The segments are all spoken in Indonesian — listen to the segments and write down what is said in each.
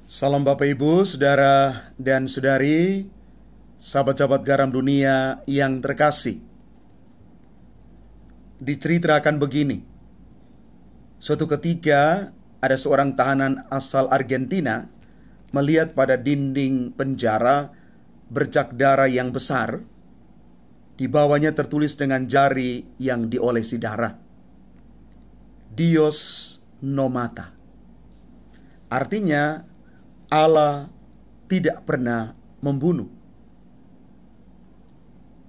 Salam Bapak Ibu, Saudara dan Saudari, sahabat-sahabat garam dunia yang terkasih. Diceritakan begini, suatu ketika ada seorang tahanan asal Argentina melihat pada dinding penjara bercak darah yang besar. Di bawahnya tertulis dengan jari yang diolesi darah, Dios no mata. Artinya, Allah tidak pernah membunuh.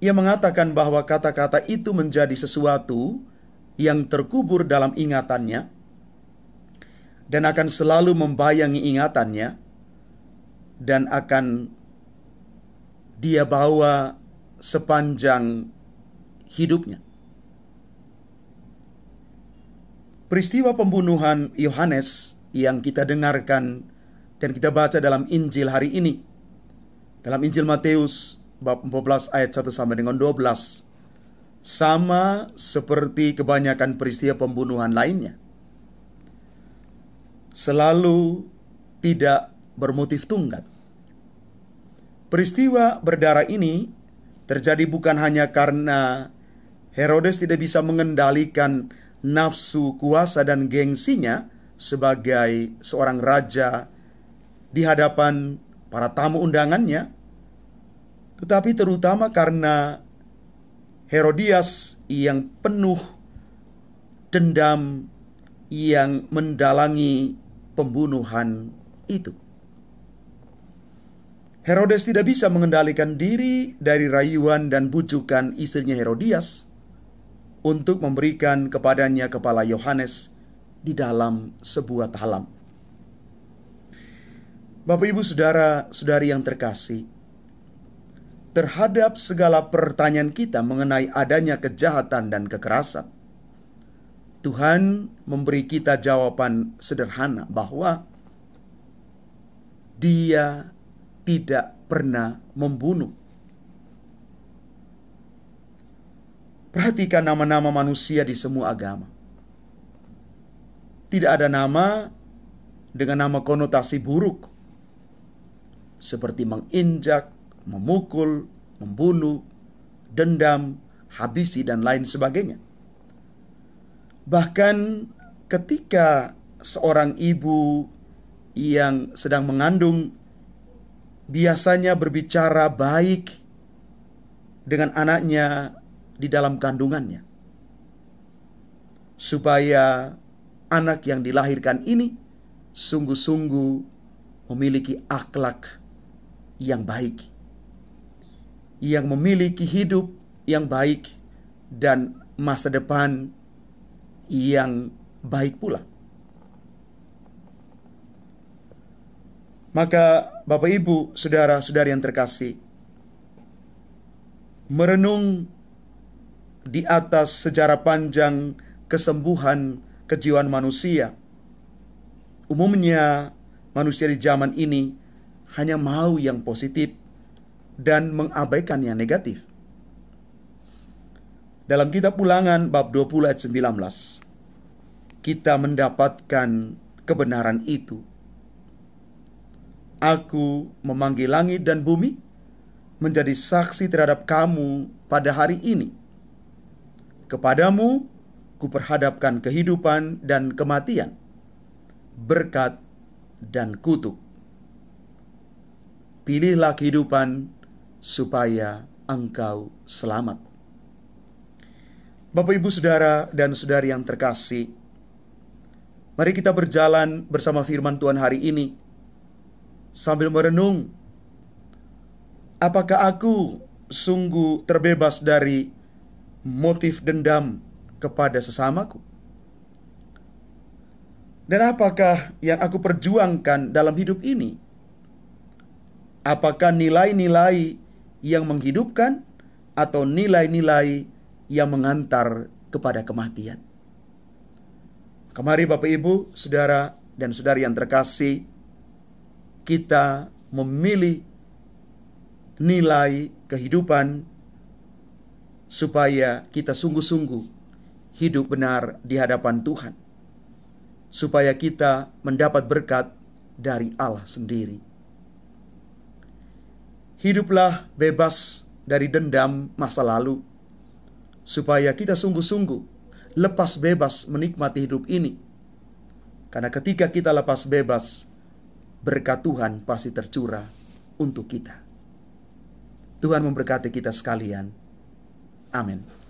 Ia mengatakan bahwa kata-kata itu menjadi sesuatu yang terkubur dalam ingatannya dan akan selalu membayangi ingatannya dan akan dia bawa sepanjang hidupnya. Peristiwa pembunuhan Yohanes yang kita dengarkan dan kita baca dalam Injil hari ini, dalam Injil Matius bab 14 ayat 1 sampai dengan 12, sama seperti kebanyakan peristiwa pembunuhan lainnya. Selalu tidak bermotif tunggal. Peristiwa berdarah ini terjadi bukan hanya karena Herodes tidak bisa mengendalikan nafsu kuasa dan gengsinya sebagai seorang raja di hadapan para tamu undangannya, tetapi terutama karena Herodias yang penuh dendam yang mendalangi pembunuhan itu. Herodes tidak bisa mengendalikan diri dari rayuan dan bujukan istrinya Herodias untuk memberikan kepadanya kepala Yohanes di dalam sebuah talam. Bapak Ibu Saudara-saudari yang terkasih, terhadap segala pertanyaan kita mengenai adanya kejahatan dan kekerasan, Tuhan memberi kita jawaban sederhana bahwa Dia tidak pernah membunuh. Perhatikan nama-nama manusia di semua agama. Tidak ada nama dengan nama konotasi buruk, seperti menginjak, memukul, membunuh, dendam, habisi, dan lain sebagainya. Bahkan ketika seorang ibu yang sedang mengandung biasanya berbicara baik dengan anaknya di dalam kandungannya, supaya anak yang dilahirkan ini sungguh-sungguh memiliki akhlak yang baik, yang memiliki hidup yang baik, dan masa depan yang baik pula. Maka Bapak Ibu, Saudara-saudari yang terkasih, merenung di atas sejarah panjang kesembuhan kejiwaan manusia. Umumnya manusia di zaman ini hanya mau yang positif dan mengabaikan yang negatif. Dalam kitab Ulangan bab 20 ayat 19, kita mendapatkan kebenaran itu. Aku memanggil langit dan bumi menjadi saksi terhadap kamu pada hari ini. Kepadamu kuperhadapkan kehidupan dan kematian, berkat dan kutuk. Pilihlah kehidupan supaya engkau selamat. Bapak Ibu Saudara dan Saudari yang terkasih, mari kita berjalan bersama firman Tuhan hari ini sambil merenung, apakah aku sungguh terbebas dari motif dendam kepada sesamaku? Dan apakah yang aku perjuangkan dalam hidup ini? Apakah nilai-nilai yang menghidupkan atau nilai-nilai yang mengantar kepada kematian? Mari Bapak Ibu, Saudara dan Saudari yang terkasih, kita memilih nilai kehidupan supaya kita sungguh-sungguh hidup benar di hadapan Tuhan, supaya kita mendapat berkat dari Allah sendiri. Hiduplah bebas dari dendam masa lalu, supaya kita sungguh-sungguh lepas bebas menikmati hidup ini. Karena ketika kita lepas bebas, berkat Tuhan pasti tercurah untuk kita. Tuhan memberkati kita sekalian. Amin.